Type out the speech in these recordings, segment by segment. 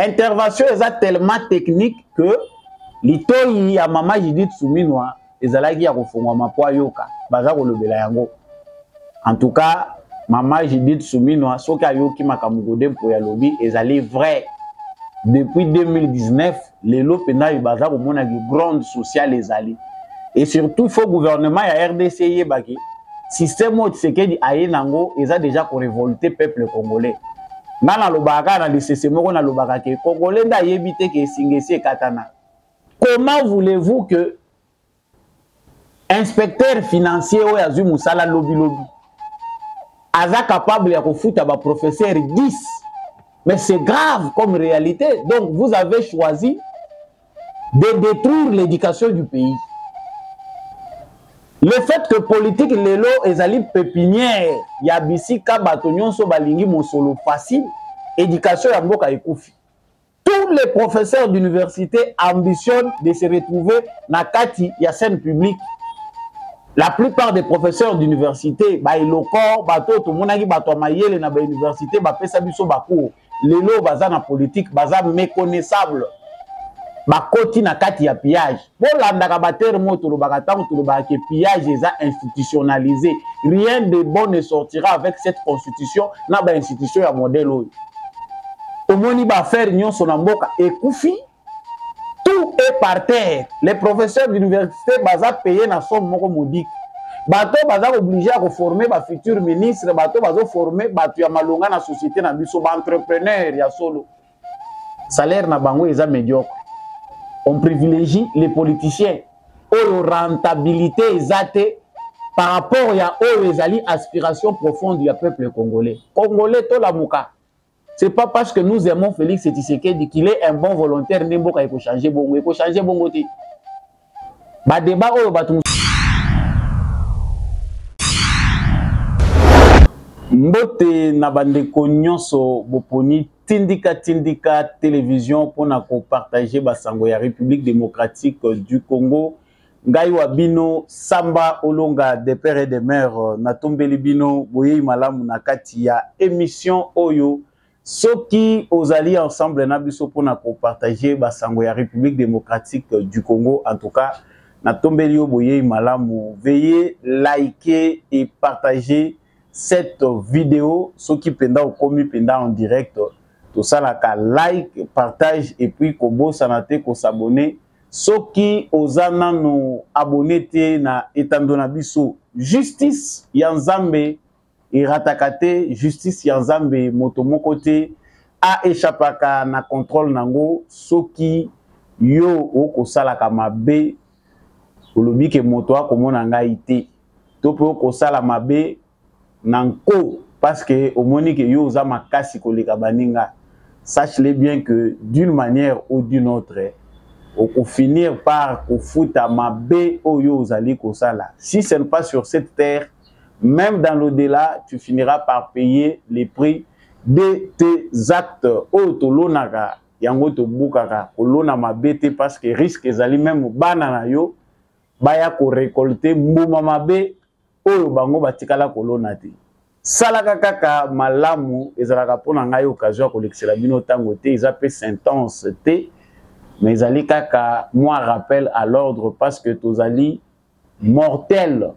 intervention est tellement technique que l'itoyi ya Mama Judith Suminwa ezalaki ya kofungwa mapwa yoka baza kolobela yango. En tout cas, Mama Judith Suminwa soki ayoki makambo gode mpo ya lobi ezali vrai. Depuis 2019, les lopena baza komona ki grande sociale ezali. Et surtout, il faut le gouvernement et RDC yebaki. Système au Tshisekedi aye nango eza déjà ko révolter peuple congolais. Nana lobaka na lisesemo na lobaka ke congolais nda yebite ke singesi katana. Comment voulez-vous que inspecteur financier ou yazu musala lobby aza capable ya kofuta ba professeur 10? Mais c'est grave comme réalité. Donc vous avez choisi de détruire l'éducation du pays. Le fait que politique lelo ezali pépinière ya bisika bato nyonso balingi mosolo facile, éducation ya mboka ekufi. Tous les professeurs d'université ambitionnent de se retrouver na kati ya scène publique. La plupart des professeurs d'université ba eloko bato to monaki bato mayele na ba université ba pesa biso ba cours. Lelo baza na politique baza méconnaissable. Bakoti na kati ya pillage. Pour l'andaka bater moto lo bakatango to lo bakake pillage eza institutionnalisé. Rien de bon ne sortira avec cette constitution na ba institution ya modèle oyo. Omoni ba faire nyonso na mboka ekufi. Tout est par terre. Les professeurs d'université baza payé na somme moko modique. Bato baza obligé à former ba futur ministre, bato bazo former bato ya malonga na société na biso ba entrepreneur ya solo. Salaire na bango eza médiocre. On privilégie les politiciens. Ou rentabilité exacte par rapport à les aspirations profondes du peuple congolais. Congolais, tout la mouka. Ce n'est pas parce que nous aimons Félix Tshisekedi qu'il est un bon volontaire. Il faut changer bon. Il faut changer bon côté. Ba débat au batou. Mbote na bande konyonso boponi tindika télévision pour na ko partager basango ya République démocratique du Congo. Ngai wabino Samba Olonga des pères et des mères na tombeli bino boye malamu na kati ya émission oyo soki ozali ensemble na biso pour na ko partager basango ya République démocratique du Congo. En tout cas na tombeli yo boye malamu, veuillez liker et partager cette vidéo. Ceux qui pendant au commis pendant en direct, tout ça là, like, partage et puis kobo sanate ko s'abonner. Ceux qui osana nous abonner na etandona biso justice yanzambe iratakate justice yanzambe motomokote a échappaka na contrôle nango. Ceux qui yo oko salaka mabe olobi ke moto akomona ngai te to pe oko sala mabe nanko parce que au monique yo za makasi koleka baninga. Sache-le bien que d'une manière ou d'une autre au finir par foutre ma bé au yo zali kosala. Si ce n'est pas sur cette terre, même dans l'au-delà, tu finiras par payer les prix de tes actes. O tolonaka yango to bukaka kolona mabete parce que risque zali même banana yo baya ko récolter mbuma mabe oyo bango batikala kolona te. Salaka kaka malamu ezalaka pona ngai occasion ko lexela bino tango te ezapé sentence te mais ezali kaka moi rappel à l'ordre parce que tozali mortel.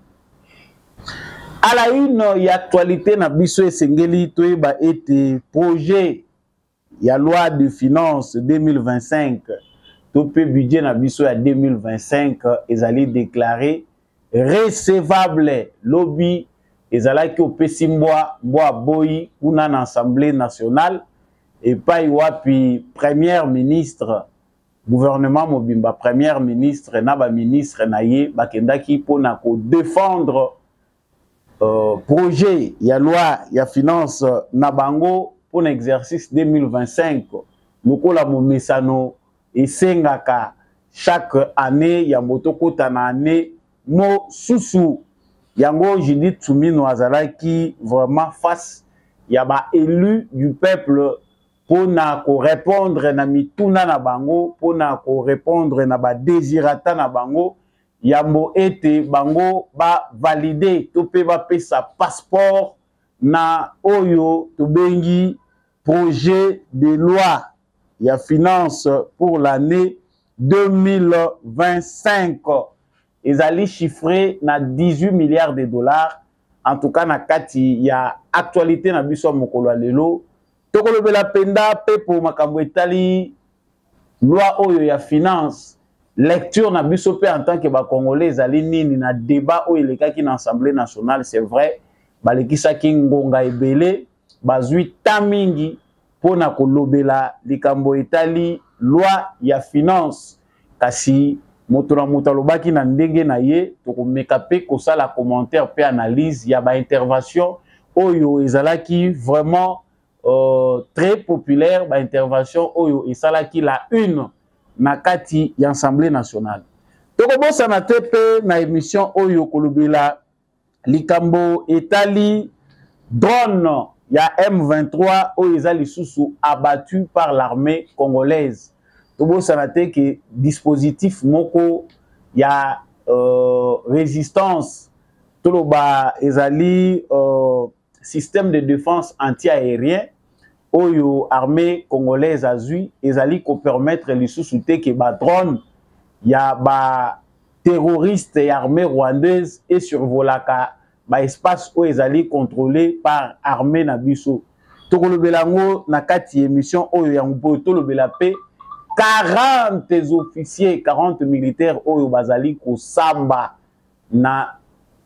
À la une y actualité na biso esengeli toyeba ete projet ya loi de finances 2025 to pe budget na biso ya 2025 ezali déclaré recevable lobby ezalaki opesi mbwa boyi kuna na Assemblée nationale et pas wapi premier ministre gouvernement mobimba premier ministre na ba ministre na ye bakendaki pona ko défendre projet ya loi ya finance na bango pour l'exercice 2025 lokola momesano esengaka chaque année ya motokota na année mo susu yango Judith Suminwa azalaki vraiment face ya ba élu du peuple pour na ko répondre na mituna na bango pour na ko répondre na ba désirata na bango yambo ete bango ba valider to pe ba pesa passeport na oyo to bengi projet de loi ya finance pour l'année 2025. Ezali chiffré na 18 milliards de dollars. En tout cas, na kati ya actualité na biso mokolo lelo. Tokolo bela penda pe pour makambo etali loi oyo ya finance. Lecture na biso pe en tant que ba Congolais ezali nini na débat oyo elekaki na Assemblée nationale, c'est vrai. Balekisaki ngonga ebele bazwi tamingi pona kolobela likambo etali loi ya finance. Kasi moto na moto alobaki na ndenge na ye tokomeka pe kosala commentaire pe analyse ya ba intervention oyo ezalaki vraiment très populaire, ba intervention oyo esalaki la une na kati ya Assemblée nationale. Tokobosana te pe na émission oyo kolobela likambo etali drone ya M23 oyo ezali lisusu abattu par l'armée congolaise. Tokobosana te que dispositif moko ya résistance toloba ezali système de défense anti-aérien oyo armée congolaise azui ezali ko permettre lisusu te que ba drone ya ba terroriste et armée rwandaise et survolaka ba espace oyo ezali contrôlé par armée na biso. Tokolobela ngo na kati émission oyo ya mpo tolobela pe 40 officiers, 40 militaires oyo bazali ko samba na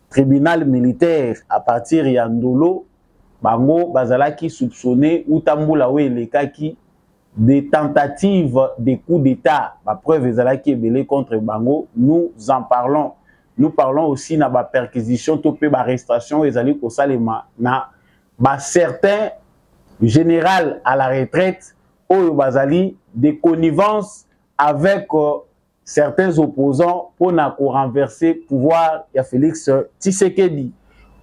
tribunal militaire à partir ya Ndolo bango bazalaki soupçonné ou tambula oyo elekaki des tentatives de coup d'état. La preuve ezalaki ebele contre bango. Nous en parlons. Nous parlons aussi na ba perquisition topé ba arrestation ezali ko salema na ba certains général à la retraite oyo bazali des connivences avec certains opposants pour na ko renverser pouvoir ya Félix Tshisekedi.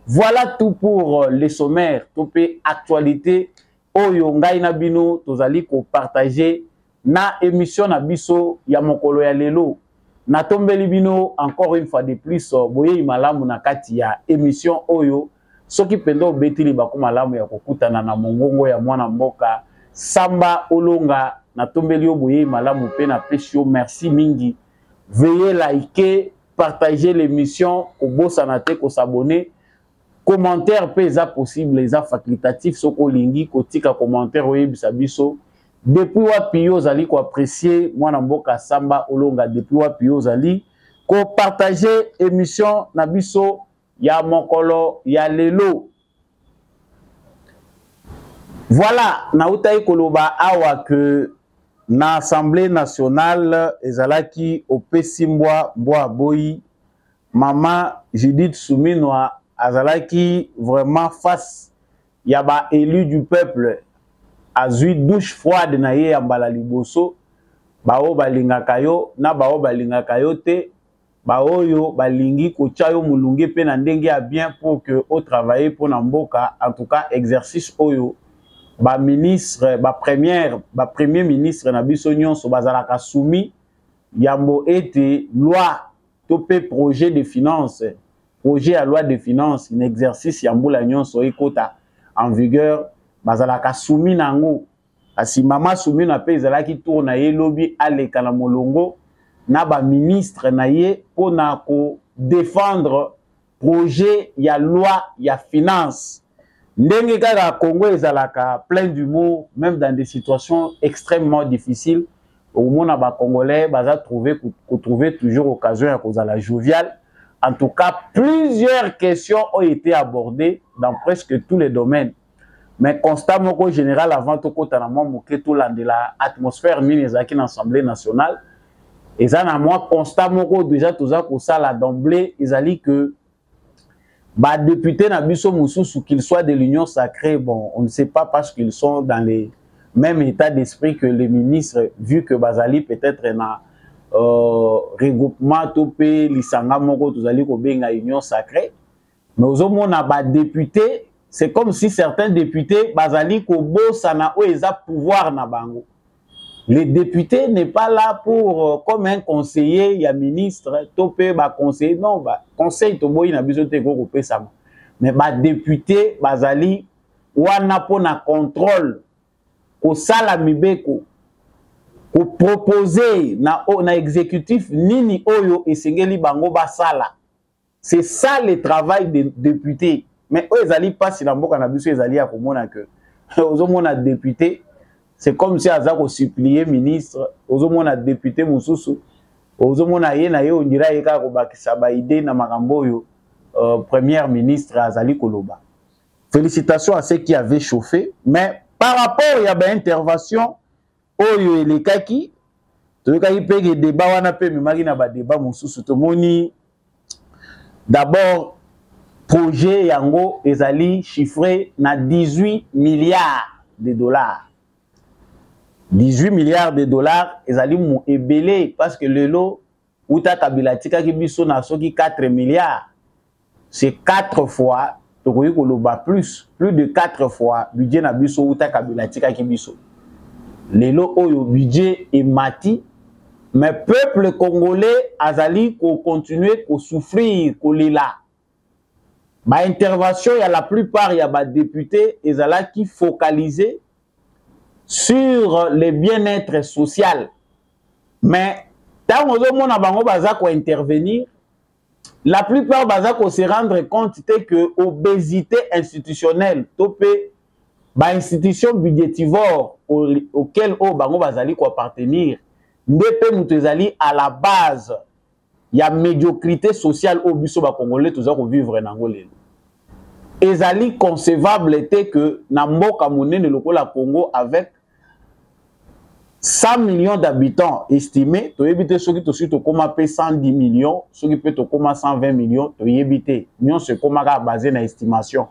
Voilà tout pour les sommaires topé actualité oyo ngai na bino tozali ko partager na émission na biso ya mokolo ya lelo. Na tombeli bino encore une fois de plus boye malamu na kati ya émission oyo soki pendo betili bako malamu ya kokutana na mongongo ya mwana mboka Samba Olonga. Na tombeli yo boye malamu pe na pesio merci mingi. Veuillez liker, partager l'émission, kobosa na te ko s'abonner. Commentaire pe eza possible, eza facultatif soko lingi kotika commentaire oyebisa biso. Depuis wapi yo zali ko apprécier mwana mboka Samba Olonga, depuis wapi yo zali ko partager émission na biso ya mokolo ya lelo. Voilà, na utai koloba awa que na Assemblée nationale ezalaki opesi mbwa boyi Mama Judith Suminwa azalaki vraiment face ya ba élu du peuple azui douche froide na ye ya mbala liboso bao balingaka yo na bao balingaka yo te baoyo balingi kotia yo mulungi pe na ndenge ya bien pour que au travailler pour na mboka. En tout cas exercice oyo ba ministre ba premier ministre na biso nyonso bazalaka soumis yambo ete loi topé projet de finance projet à loi de finances, un exercice yambula nyonso ekota en vigueur bazalaka soumis nango. Asi mama soumis na pe ezalaki tour na ye lobi aleka na molongo na ba ministre na ye pona ko défendre projet ya loi ya finance. Ndenge kaka Congo ezalaka plein d'humour même dans des situations extrêmement difficiles. Au monde ba Congolais baza trouver toujours occasion ya kozala jovial. En tout cas, plusieurs questions ont été abordées dans presque tous les domaines. Mais constamment au général, avant tout, quand on a montré tout de la atmosphère minezaki dans l'Assemblée nationale, et ça, moi, constamment, déjà, tout ça, pour ça, là, d'emblée, ils ont dit que, bah, députés, n'abisso moussou, qu'ils soient de l'Union sacrée, bon, on ne sait pas parce qu'ils sont dans les mêmes états d'esprit que les ministres, vu que Bazali peut-être n'a regroupement topé lisanga moko tozali ko benga union sacrée, mais aux hommes a ba député, c'est comme si certains députés bazali ko bosana o eza pouvoir na bango. Le député n'est pas là pour comme un conseiller, il y a ministre topé ba conseiller, non ba conseil to boyi na biso te ko pesa, mais ba député bazali wana pona contrôle ko sala mibeko ko proposer na exécutif nini oyo esengeli bango basala. C'est ça le travail des députés. Mais eux ezali pas si na mboka na biso ezali ya komona que ozomona député c'est comme si aza ko supplier ministre, ozomona député mususu ozomona ye na ye ondira ye ka ko bakisa ba idée na makambo oyo premier ministre azali koloba. Félicitations à ceux qui avaient chauffé, mais par rapport à l'intervention, oyo elekaki, toyokaki pe ke débat wana pe memaki na ba débat mosusu tomoni d'abord projet yango ezali chiffré na 18 milliards de dollars. 18 milliards de dollars ezali mu ebele parce que lelo uta kabila tikaki biso na soki 4 milliards. C'est 4 fois plus de 4 fois budget na biso uta kabila tikaki biso. Lelo oyo budget est mati, mais peuple congolais azali ko continuer ko souffrir ko lila. Ma intervention ya la plupart ya ba députés ezala qui focaliser sur le bien-être social. Mais tant que mona bango baza ko intervenir, la plupart baza ko se rendre compte que obésité institutionnelle topé ba institution budgétivore auquel o bango bazali ko appartenir ndepé mutu ezali à la base ya médiocrité sociale au biso ba congolais toza ko vivre nango lelo. Ezali concevable était que na mboka monene lokola Congo avec 100 millions d'habitants estimés, to yebite soki to suite koma pe 110 millions, soki pe to koma 120 millions, to yebite nyon se koma ka basé na estimation.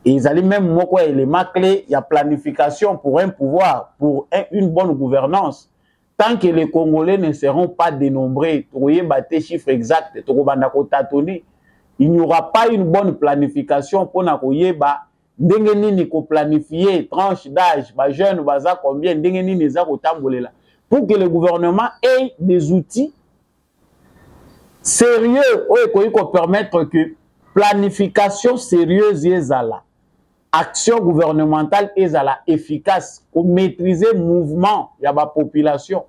Et ils allaient même moko élément clé, il y a planification pour un pouvoir, pour une bonne gouvernance. Tant que les Congolais ne seront pas dénombrés, to yebate chiffre exact, to kobanda ko tatoni, il n'y aura pas une bonne planification pour na ko yeba ndenge nini ko planifier tranche d'âge ba jeune baza combien ndenge nini za ko tambolela pour que le gouvernement ait des outils sérieux oyo ko permettre que planification sérieuse ezala action gouvernementale ezala efficace pour maîtriser mouvement ya ba population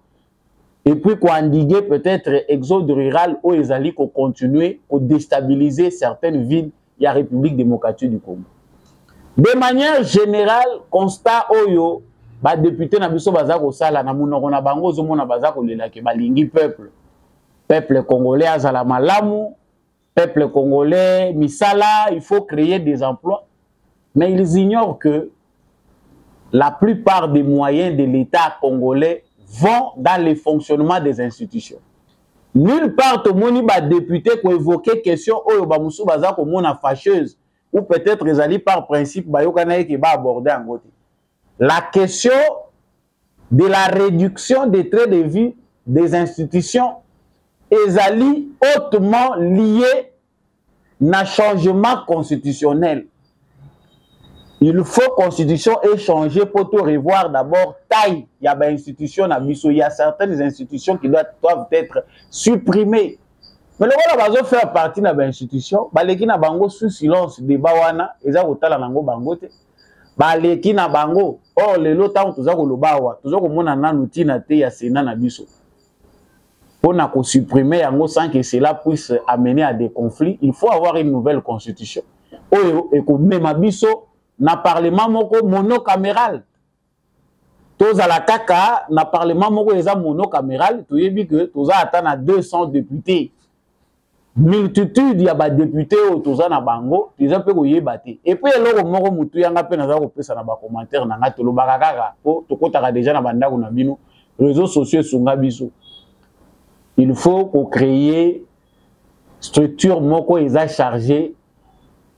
et puis ko endiguer peut-être exode rural ou ezali ko continuer ko déstabiliser certaines villes ya République démocratique du Congo. De manière générale, constat oyo, ba député na biso baza ko sala na munoko na bango zo mona baza ko lela ke balingi peuple. Peuple congolais azala malamu, peuple congolais misala, il faut créer des emplois. Mais ils ignorent que la plupart des moyens de l'État congolais vont dans le fonctionnement des institutions. Nulle part au moni ba député ko évoquer question oyo ba musu baza ko mona fâcheuse. Ou peut-être ezali par principe bayokana ki ba aborder en côté. La question de la réduction des traits de vie des institutions ezali hautement liée na changement constitutionnel. Il faut constitution et changer pour tout revoir d'abord taille. Il y a des institutions na biso, il y a certaines institutions qui doivent être supprimées. Mais le rôle va faire partie de l'institution, baleki na bango sous silence débat wana, eza kotala nango bango te. Baleki na bango, or lelo tango toza koloba wa, toza komona nanu tina te ya Sénat na biso. Pour ko supprimer yango sans que cela puisse amener à des conflits, il faut avoir une nouvelle constitution. Oyo e ko mema biso na parlement moko monocaméral. Toza la kaka na parlement moko eza monocaméral, toyebi que toza atana 200 députés. Multitude ya ba député o toza na bango toza pe ko yebate et puis eloko moko mutu yanga pe naza ko pesa na ba commentaire na nga tolo bakaka po tokotaka déjà na bandako na bino réseaux sociaux sunga biso. Il faut ko créer structure moko eza chargé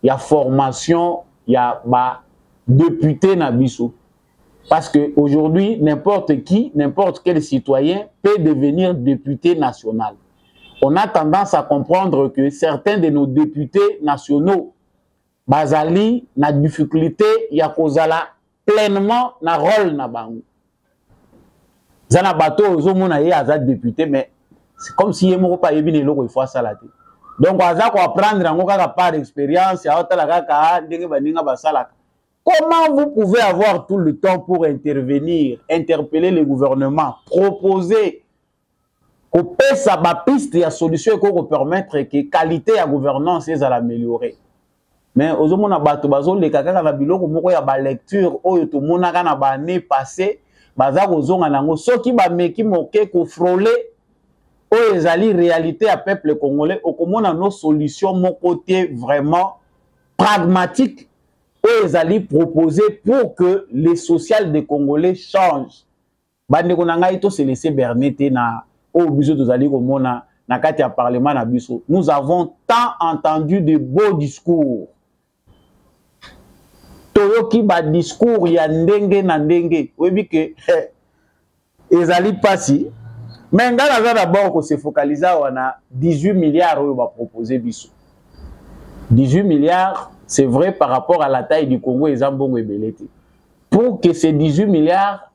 ya formation ya ba député na biso parce que aujourd'hui n'importe qui, n'importe quel citoyen peut devenir député national. On a tendance à comprendre que certains de nos députés nationaux bazali na difficulté ya kozala pleinement na rôle na bango. Zana bato ozomona ye aza député mais c'est comme si yemo pas yebi ne loko ifwa salate. Donc aza ko apprendre ngo kaka par expérience ya otala kaka ndenge baninga basalaka. Comment vous pouvez avoir tout le temps pour intervenir, interpeller le gouvernement, proposer qu'on pèse sa piste et la solution pour permettre que la qualité de la gouvernance soit améliorée. Mais aux hommes, on a battu les caca na biloko moko ya ba lecture oyo to monaka na ba année passée baza kozonga nango soki ba meki moke ko frôler oyo ezali réalité à peuple congolais okomona nos solutions mon côté vraiment pragmatique oyo ezali proposé pour que les social des Congolais changent. Bandeko na ngai to se laisser berner te na oyo biso tozali komona na kati ya parlement na biso. Nous avons tant entendu de beaux discours. Toyoki ba discours ya ndenge na ndenge. Oyebi ke ezali pasi. Mais nga naza d'abord ko se focaliser wana 18 milliards oyo ba proposer biso. 18 milliards, c'est vrai par rapport à la taille du Congo et Zambongo et Belete. Pour que ces 18 milliards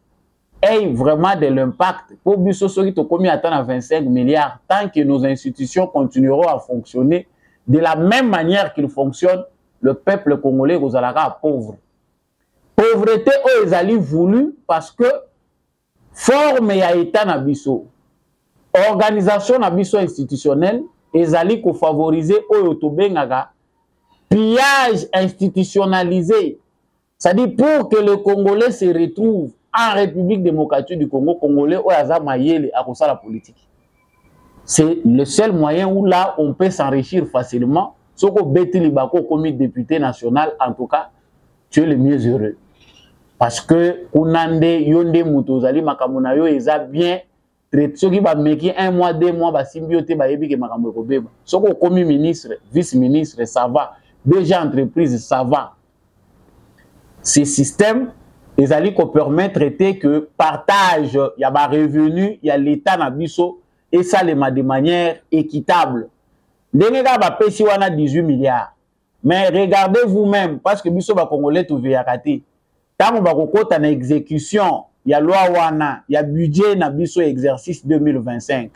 aient vraiment de l'impact, pour biso soki to komi atteindre à 25 milliards, tant que nos institutions continueront à fonctionner de la même manière qu'ils fonctionnent, le peuple congolais kozalaka pauvre. Pauvreté oyo ezali voulu parce que forme ya état na biso, organisation na biso institutionnelle ezali ko favoriser oyo to bengaka pillage institutionnalisé. C'est-à-dire pour que le Congolais se retrouve en République démocratique du Congo, Congolais ou Aza Mayele à cause de la politique. C'est le seul moyen où là on peut s'enrichir facilement. Ce qu'on bêtit les bako comme député national, en tout cas, tu es le mieux heureux. Parce que Kunande, Yonde, Moutozali, Makamunayo, ils ont bien traité. Ceux qui va mettre 1 mois, 2 mois, bah symbioté, bah ébi que Makamu Kobeba. Ceux qui comme ministre, vice-ministre, ça va. Déjà entreprise, ça va. Ces systèmes, ils allaient permettre que partage, il y a des revenus, il y a l'État na biso, et ça de manière équitable. Denega va payer 18 milliards. Mais regardez vous-même, parce que biso ba Congolais tout veyakati. Tant on va kokota na exécution, il y a loi wana, il y a budget na biso exercice 2025.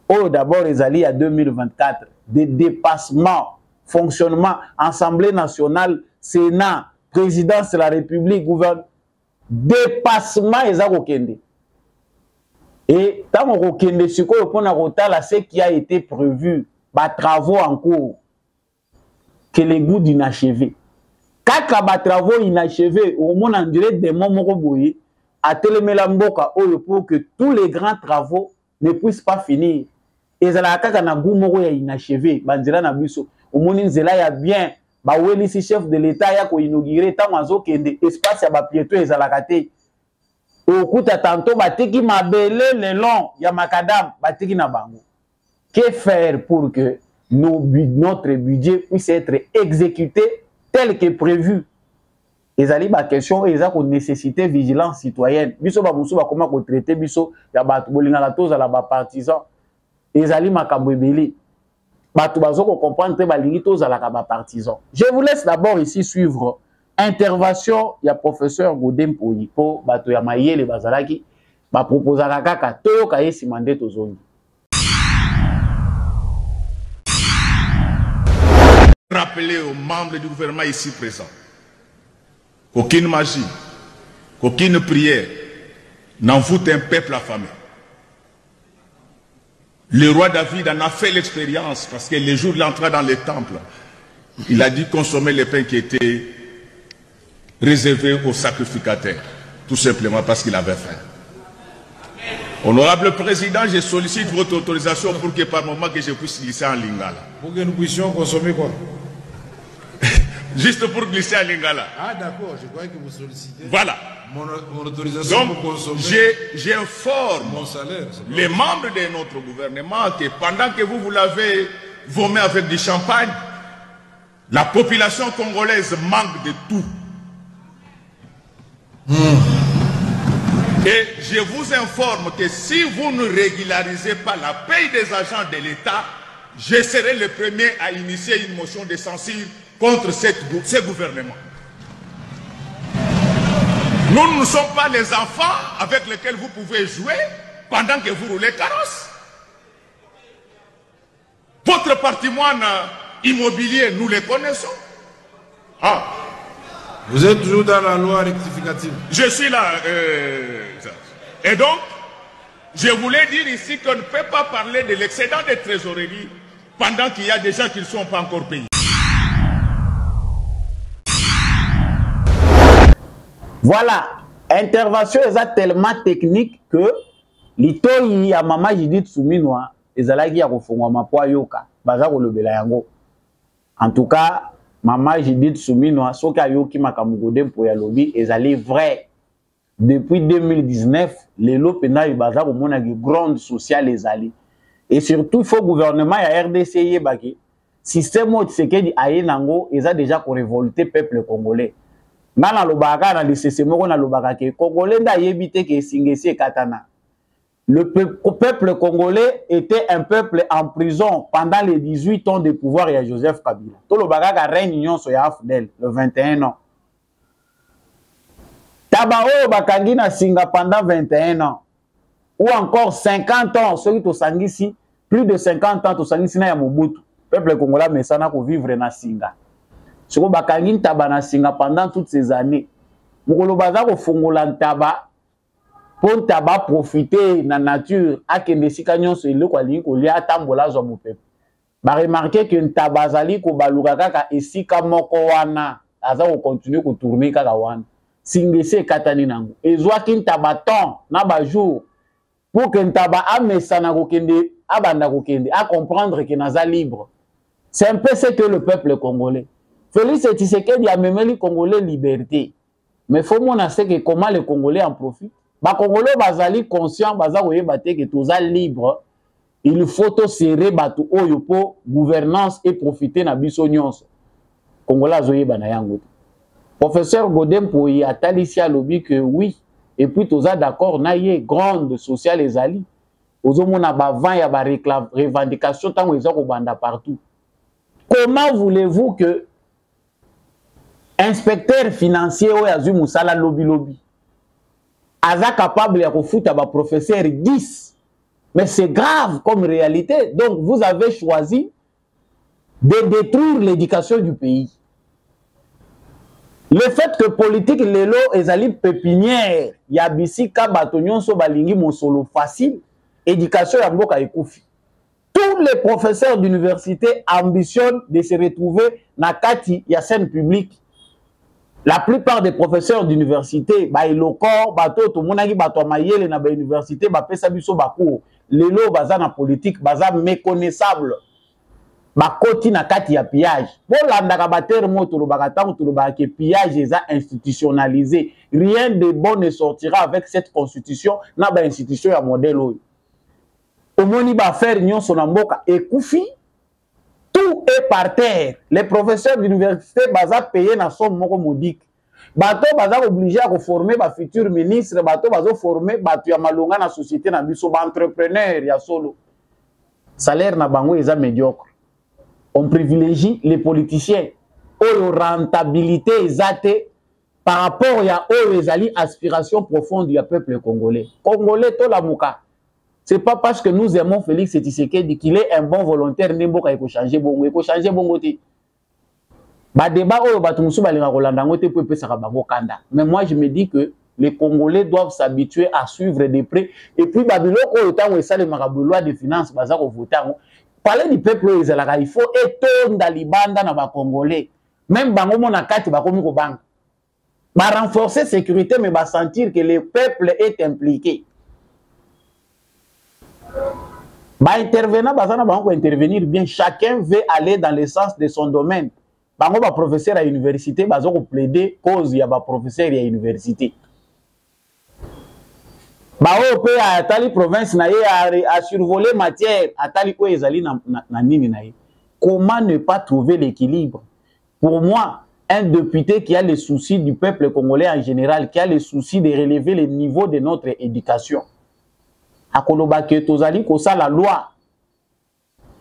Oh d'abord ils allaient à 2024, des dépassements, fonctionnement, Assemblée nationale, Sénat, présidence de la République, gouvernement, dépassement ils ont kende. Et tant on kende siko on a ce qui a été prévu, bah travaux en cours, que les goûts d'inachevé. 4 travaux inachevés, au moins en direct des moments boye, à Télémélamboka, pour que tous les grands travaux ne puissent pas finir. Et ça la kaka na goût moko ya inachevé, banzela na biso, au moins nzela ya bien, ba weli si chef de l'État ya ko inaugurer tant mazo kende espace ya ba piéton ezalaka te. Okuta tantôt batiki mabele le long ya makadam batiki na bango. Que faire pour que notre budget puisse être exécuté tel que prévu? Et ça la question, et ça qu'on nécessité vigilance citoyenne. Biso ba musu ba comment qu'on traiter biso ya ba bolinga la toza la ba partisan. Et ça makambo ebeli. Ba to bazo ko comprendre te ba lingi toza la ba partisan. Je vous laisse d'abord ici suivre intervention ya professeur Godem Poyi po bato ya mayele bazalaki ba proposaka kaka toyoka yesi mande tozongi. Rappeler aux membres du gouvernement ici présents qu'aucune magie, qu'aucune prière n'envoûte un peuple affamé. Le roi David en a fait l'expérience parce que le jour de l'entrée dans le temple, il a dû consommer les pains qui étaient réservés aux sacrificateurs, tout simplement parce qu'il avait faim. Honorable Président, je sollicite votre autorisation pour que par moment que je puisse glisser en lingala. Pour que nous puissions consommer quoi? Juste pour glisser en lingala. Ah d'accord, je croyais que vous sollicitez. Voilà. Mon autorisation donc, pour consommer. J'informe mon salaire, les membres de notre gouvernement que pendant que vous l'avez vomi avec du champagne, la population congolaise manque de tout. Et je vous informe que si vous ne régularisez pas la paye des agents de l'État, je serai le premier à initier une motion de censure contre ce gouvernement. Nous ne sommes pas les enfants avec lesquels vous pouvez jouer pendant que vous roulez carrosse. Votre patrimoine immobilier, nous les connaissons. Ah. Vous êtes toujours dans la loi rectificative. Je suis là. Et donc, je voulais dire ici qu'on ne peut pas parler de l'excédent de trésorerie pendant qu'il y a des gens qui ne sont pas encore payés. Voilà, intervention est tellement technique que l'itoyi ya Mama Judith Suminwa ezalaki ya kofungwa mapwa yoka baza kolobela yango. En tout cas, Mama Judith Suminwa soki ayoki makambo Godem po ya lobi ezali vrai. Depuis 2019, les lopena baza komona ki grande sociale ezali. Et surtout, il faut le gouvernement ya RDC yebaki système au Tshisekedi aye nango eza déjà ko révolter peuple congolais. Nana lobaka na lisese moko na lobaka ke congolais nda yebite ke singesi ekatana. Le peuple congolais était un peuple en prison pendant les 18 ans de pouvoir de Joseph Kabila. Tout le bagage a règne nyonso ya Afdel, le 21 ans. Tabao bakangi na singa pendant 21 ans. Ou encore 50 ans, ceux qui sont ici, plus de 50 ans, sont ici na ya Mobutu. Peuple congolais mais ça n'a qu'à vivre na singa. Ce que bakangi taba na singa pendant toutes ces années. Mokolo baza ko fongola taba pour taba profiter na nature akende sika nyonso eloko alingi kolia atambola zwa mopepe. Ba remarquer que taba zali ko baluka kaka esika moko wana aza ko continuer ko tourner kaka wana. Singese katani nango. Ezwa kintaba temps na ba jour pour que ntaba amesana ko kende abanda ko kende à comprendre que naza libre. C'est un peu ce que le peuple congolais. Félix Tshisekedi a même les Congolais liberté. Mais il faut montrer que comment les Congolais en profitent. Les Congolais bazali conscients, bazali que tous sont libres. Il faut serrer batu oyo pour gouvernance et profiter na biso nyonso. Congolais zoye bana yango. Professeur Godem Poyi a talicia lobby que oui. Et puis tous sont d'accord na yé grande sociale ezali. Ozomona ba vent ya ba revendication tango ezako banda partout. Comment voulez-vous que inspecteur financier ou Azu Moussala lobby aza capable de foutre ba professeur 10? Mais c'est grave comme réalité. Donc vous avez choisi de détruire l'éducation du pays. Le fait que politique lelo ezali pépinière ya bisika bato nyonso balingi mosolo facile, éducation ya mboka ekufi. Tous les professeurs d'université ambitionnent de se retrouver na kati ya scène publique. La plupart des professeurs d'université, ba eloko, bato to monaki bato mayele na ba université, ba pesa biso ba cours. Lelo baza na politique, baza méconnaissable. Ba koti na kati ya pillage. Pour landaka ba termo to lo bakatango to lo ba ke pillage eza institutionnalisé. Rien de bon ne sortira avec cette constitution na ba institution ya modèle oyo. Omoni ba faire nyonso na mboka ekufi. Tout est par terre. Les professeurs d'université baza payé na somme moko modique. Bato baza obligé à former ba futur ministre, bato bazo former bato ya malonga na société na biso ba entrepreneur ya solo. Salaire na bango eza médiocre. On privilégie les politiciens. Oyo rentabilité ezate par rapport à oyo ezali aspiration profonde du peuple congolais. Congolais to la muka. C'est pas parce que nous aimons Félix Tshisekedi qu'il est un bon volontaire n'importe quoi, il faut changer bongo, il faut changer bongo te. Ba débat oyo batu musu balinga kolanda ngote po pesa ka bango kanda. Mais moi je me dis que les Congolais doivent s'habituer à suivre de près et puis babiloko oyo tango esale makabu loi de finances baza ko voter. Parler du peuple ezalaka, il faut etonda libanda na ba Congolais. Même bango mona kati ba komi ko banga. Ba renforcer sécurité mais ba sentir que le peuple est impliqué. Bah intervenant, bah intervenir bien. Chacun veut aller dans le sens de son domaine. Bah on va professeur à l'université, bah on plaider cause il y a bah professeur à l'université. Bah on peut à tali province na à survoler matière à tali quoi ezali na nini na. Comment ne pas trouver l'équilibre? Pour moi, un député qui a les soucis du peuple congolais en général, qui a les soucis de relever le niveau de notre éducation. Akoloba ke tozali kosa la loi.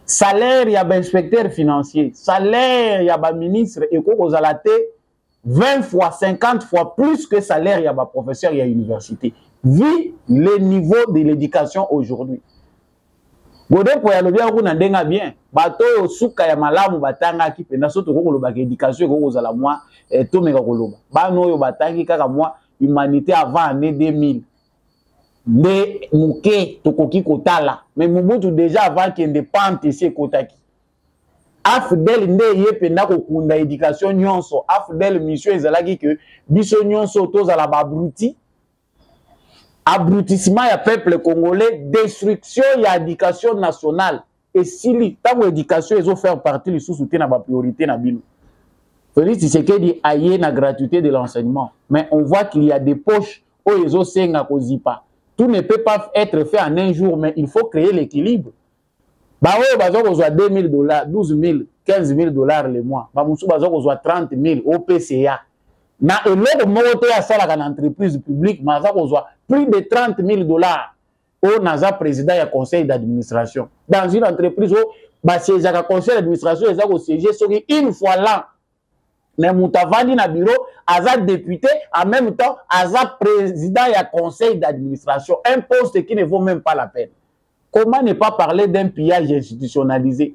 Salaire ya ba inspecteur financier, salaire ya ba ministre et ko kozala te 20 fois 50 fois plus que salaire ya ba professeur ya université. Vu le niveau de l'éducation aujourd'hui. Godin pour yalobi kuna ndenga bien bato yo suka ya malamu batanga ki penda soto ko koloba ke éducation ko kozala moi to meka koloba bano yo batangi kaka moi humanité avant année 2000 de muke tokoki kotala mais Mobutu déjà avant qu'il indépendante ici kotaki afdel nde ye penda ko kunda éducation nyonso afdel mission ezalaki que biso nyonso tozala babruti abrutissement ya peuple congolais, destruction ya éducation nationale. Et si l'éducation est faire partie du sous-soutien na priorité na bino. Félix Tshisekedi aye na gratuité de l'enseignement, mais on voit qu'il y a des poches où les autres senga kozipa. Tout ne peut pas être fait en un jour, mais il faut créer l'équilibre. Bah ouais, bah on reçoit $2 000, 12 000, 15 000 $ le mois. Bah moussou bah on reçoit 30 000 au PCA. Na eloko moko ya sala kana entreprise publique maza kozwa plus de 30 000 $ au naza président ya conseil d'administration dans une entreprise où ba siège ya conseil d'administration eza ko siéger soki une fois l'an na mutavandi na bureau aza député en même temps aza président ya conseil d'administration un poste qui ne vaut même pas la peine. Comment ne pas parler d'un pillage institutionnalisé?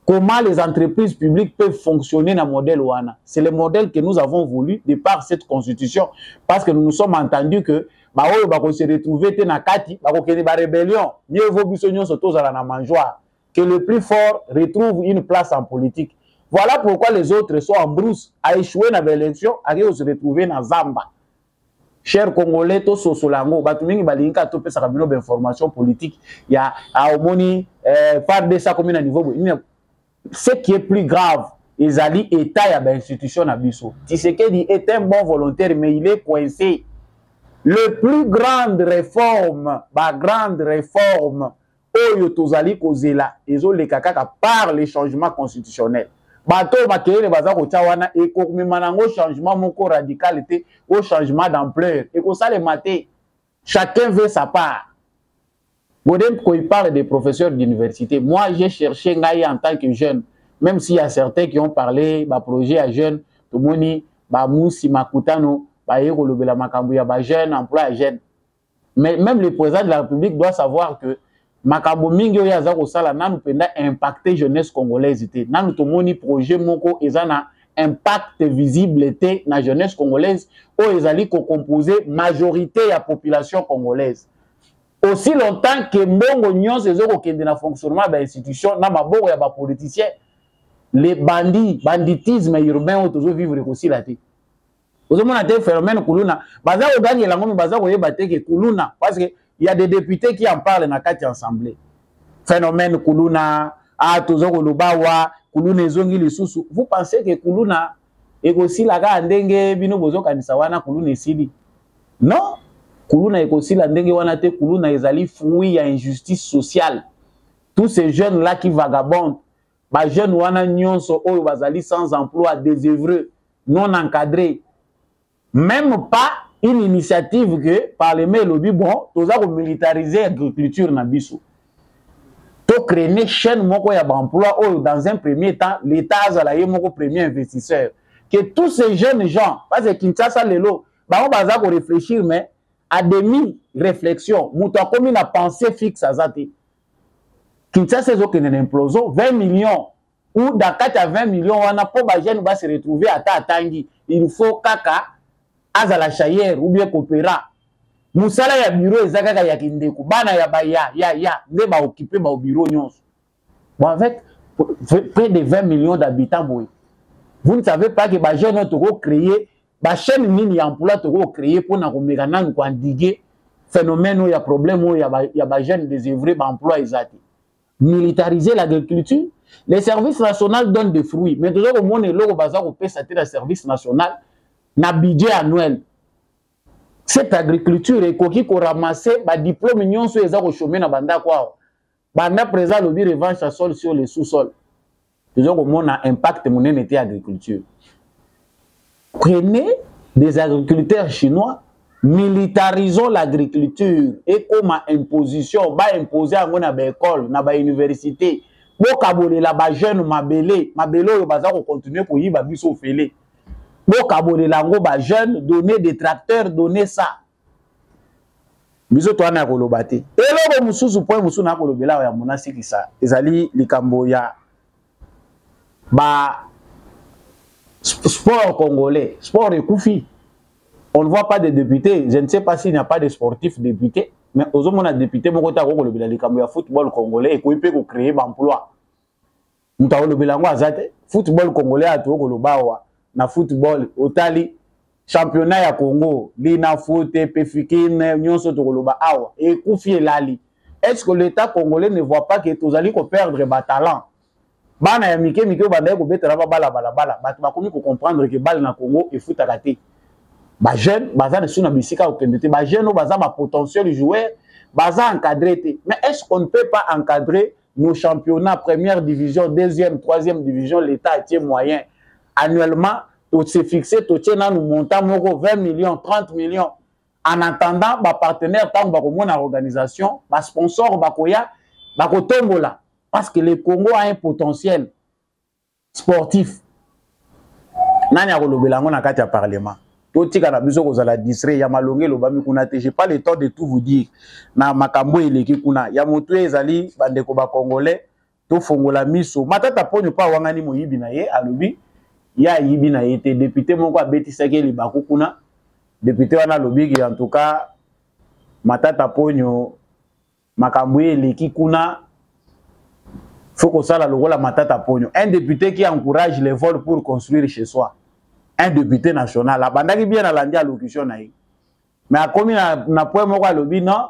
Comment les entreprises publiques peuvent fonctionner dans le modèle Ouana? C'est le modèle que nous avons voulu de par cette constitution. Parce que nous nous sommes entendus que se retrouver dans la rébellion, mieux vaut que le plus fort retrouve une place en politique. Voilà pourquoi les autres sont en brousse, à échouer dans l'élection, à se retrouver dans Zamba. Chers Congolais, tous au Solango, Batumingi Balinka, tout ça d'information politique. Il y a à Omoni, par de ça comme un niveau. Ce qui est plus grave, ils allaient État et l'institution à Bissau. Tshisekedi est un bon volontaire, mais il est coincé. Le plus grande réforme, Oyo Tozali Kozela, ils ont les caca par les changements constitutionnels. Bato bakele bazako tchawana et kokumimanango changement moko radicalité au changement d'ampleur et ko ça les maté. Chacun veut sa part. Godin, quand il parle des professeurs d'université, moi j'ai cherché Ngaï en tant que jeune, même s'il y a certains qui ont parlé, projet à jeunes, tout le monde, Moussi, Makutano, Yeko Lobela Makambouya, jeune, emploi à jeune. Mais même le président de la République doit savoir que Makambo Mingyo Yazako Sala n'a pas impacté jeunesse congolaise. N'a pas projet Moko Ezana impact visible dans la jeunesse congolaise, où ils composer majorité de la population congolaise. Aussi longtemps que Mbongo Nyon se kende na fonctionnement de l'institution, na maboko ya ba politiciens, les bandits, banditisme urbain ont toujours vivre aussi là. Vous avez un phénomène Kuluna, baza o gagner la ngomi baza ko yeba te ke Kuluna parce que il y a des députés qui en parlent dans la assemblée. Phénomène Kuluna, tozo ko lubawa, Kuluna ezongi lisusu. Vous pensez que Kuluna est aussi la ga ndenge bino bozo kanisa wana Kuluna esili? Non. Kuluna est aussi la ndenge wana te Kuluna ezali fruit à injustice sociale. Tous ces jeunes là qui vagabondent, ba jeunes wana nyonso oyo bazali sans emploi, désœuvreux, non encadrés. Même pas une initiative que par les lobby bon, toza ko militariser l'agriculture na biso. To créer chaîne moko ya emploi oyo dans un premier temps l'état azala ye moko premier investisseur. Que tous ces jeunes gens, parce que Kinshasa lelo, ba baza ko réfléchir mais à demi-réflexion, mouta comme une pensée fixe à Zati. Kinshasa c'est une implosion, 20 millions, ou dans 4 à 20 millions, on a pas besoin de se retrouver à Tangi. Il faut kaka, azala chayer, ou bien coopéra. Moussala ya bureau, ezakaka ya kindeku, bana ya, ne ba occuper ba bureau nyons. Bon, avec près de 20 millions d'habitants, vous ne savez pas que les jeunes ont créé la chaîne mini emploi to créer pour na komekana ko endiguer phénomène où il y a problème où il y a jeunes désœuvrés ba emploi ezati. Militariser l'agriculture, les services nationaux donnent des fruits mais toujours au monde loko baza ko pesa te la service national na budget annuel. Cette agriculture est koki ko ramasser ba diplôme nyonso eza ko chômer na banda kwao. Banda présent lobby revanche à sol sur le sous-sol. Toujours au monde a impact monene te agriculture. Prenez des agriculteurs chinois, militarisons l'agriculture et comme imposition, ba imposer à mon école, na ba université, bo kabole la ba jeune mabele yo baza ko continuer pour y ba biso fele. Bo kabole la ngo ba jeune, donner des tracteurs, donner ça. biso to ana koloba te eloko mususu point mususu na kolobela ya monasi kisa ezali likambo ya ba sport congolais sport ekufi. On ne voit pas de députés. Je ne sais pas s'il n'y a pas de sportifs députés, mais aux hommes on a député mon côté kolobela likambo ya football congolais et ko peut créer emploi. Muta kolobela ngo azate football congolais ato koloba wa na football otali championnat ya Congo, Lina Foot, Pefikine, nyonso to koloba awa et kufi elali. Est-ce que l'État congolais ne voit pas que tozali ko perdre ba talent? Bana ya mike banda ko betela ba bala bato bakomi ko comprendre que balle na Congo et foot akate. Ba jeune baza ne suna bisika okendete ba jeune baza ma potentiel joueur baza encadré. Mais est-ce qu'on ne peut pas encadrer nos championnats première division, deuxième, troisième division, l'État a moyen annuellement tout se fixer, tout tient nous montant 20 millions, 30 millions. En attendant, ma partenaire, tant que mon organisation, ma sponsor, bakoya, bakotombola. Parce que le Congo a un potentiel sportif. Nani a kolobelango na kati ya parlement. Toti kana biso kozala distrait ya malonge lobami kuna te. J'ai pas le temps de tout vous dire. Na makambo eleki kuna. Ya moto ezali bandeko ba congolais to fongola miso. Matata ponyo pa wangani moyibi na ye alobi. Ya yibi na été député moko abetisaki libaku kuna député wana lobiki en tout cas matata ponyo makambo eleki kuna faut sala lokola matata ponyo un député qui encourage les vols pour construire chez soi un député national abandaki bien alandi allocution na ye mais akomi na point moko alobi non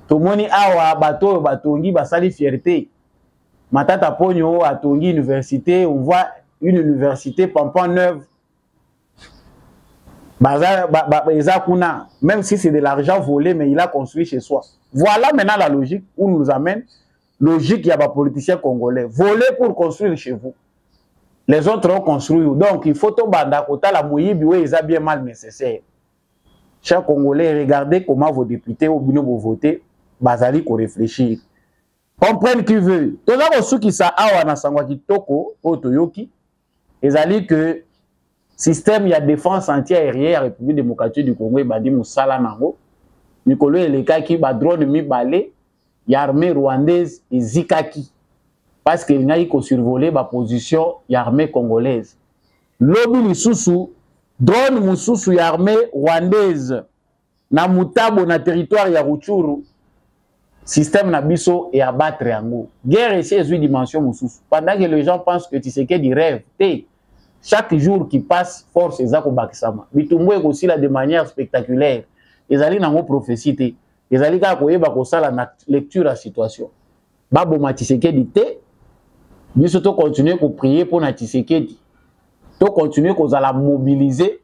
tomoni awa bato batongi basali fierté matata ponyo atongi université on voit une université pampant neuve. Même si c'est de l'argent volé, mais il a construit chez soi. Voilà maintenant la logique où nous amène. Logique, il y a des politiciens congolais. Voler pour construire chez vous. Les autres ont construit. Donc, il faut tout bandakota la mouyibi où ils ont bien mal nécessaire. Chers Congolais, regardez comment vos députés au bino vous votez. Bazali ko réfléchir. Comprennent qui veut. Tout ça, ceux qui sa awa na sangwa kitoko, otoyoki. Ezali que système ya défense anti-aérienne République démocratique du Congo badi musala nango Nikolo elekaki ba drone mi balé ya armée rwandaise ezikaki parce que ngai ko survoler ba position ya armée congolaise lobi lisusu drone mususu ya armée rwandaise na mutabo na territoire ya Rutshuru système na biso et abattre yango guerre ici est une dimension mususu pendant que les gens pensent que Tshisekedi rêve chaque jour qui passe, force ezako bakisama. Bitumbo aussi là de manière spectaculaire. Ezali nango prophétie. Ezali ka koyeba ko sala na lecture à situation. Babo Tshisekedi te. Biso to continuer ko prier pour na Tshisekedi. To continuer ko la mobiliser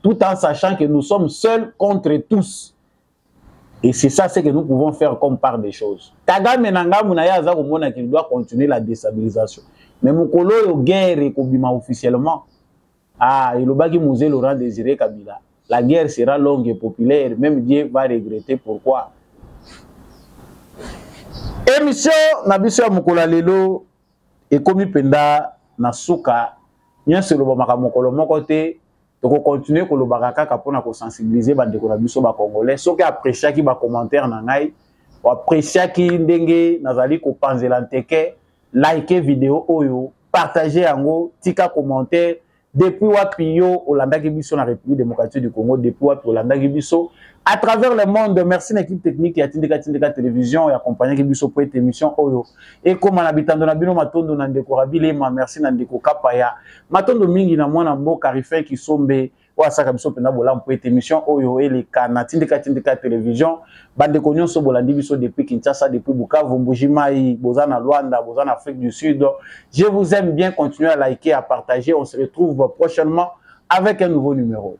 tout en sachant que nous sommes seuls contre tous. Et c'est ça ce que nous pouvons faire comme part des choses. Kagame nanga munaya azako mona qu'il doit continuer la déstabilisation. Mais mon colo guerre est officiellement. Ah, il a dit Mosé Laurent Désiré Kabila. La guerre sera longue et populaire. Même Dieu va regretter pourquoi. Émission Nabiso Mukola Lelo et comme penda Nasuka. Bien sûr, le Bamakolo Mokote. Donc, continuer que le Baraka Kapona pour sensibiliser Bandeko Nabiso Congolais. Ce qui apprécie qui va commentaire Nangai. Ou apprécie qui ndenge Nazali ko panzelanteke. Likez vidéo oyo, partagez yango, tika commentaire depuis Wapio Olanda Gibiso na République démocratique du Congo depuis Wapio Olanda Gibiso à travers le monde. Merci l'équipe technique ya Tindika télévision et accompagné Gibiso pour cette émission oyo et comme on habite dans bino matondo na ndeko Rabilema merci na ndeko Kapaya matondo mingi na mwana mboka Rifin qui sombe wa saka biso pena bolam pour cette émission oyo et les kana Tindika télévision bande konyo so bolandi biso depuis Kinshasa depuis Bukavu Mbujimai Bozana Luanda Bozana Afrique du Sud. Je vous aime bien, continuez à liker, à partager, on se retrouve prochainement avec un nouveau numéro.